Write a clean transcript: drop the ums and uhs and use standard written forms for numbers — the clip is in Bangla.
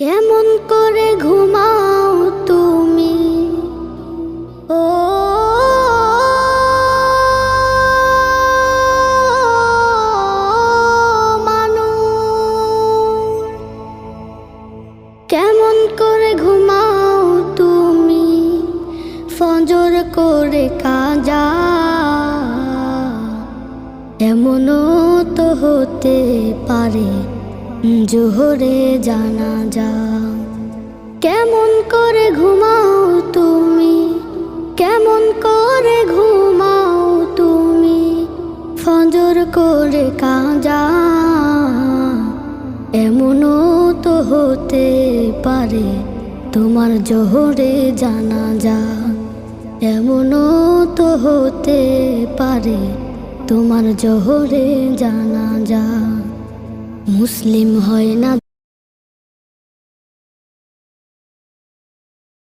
কেমন করে ঘুমাও তুমি ও মানুষ, কেমন করে ঘুমাও তুমি ফজর করে কাজা, এমনও তো হতে পারে জোহরে জানাজা। কেমন করে ঘুমাও তুমি, কেমন করে ঘুমাও তুমি ফজর করে কাজা, এমনও তো হতে পারে তোমার জোহরে জানাজা, এমনও তো হতে পারে তোমার জোহরে জানাজা। মুসলিম হয় না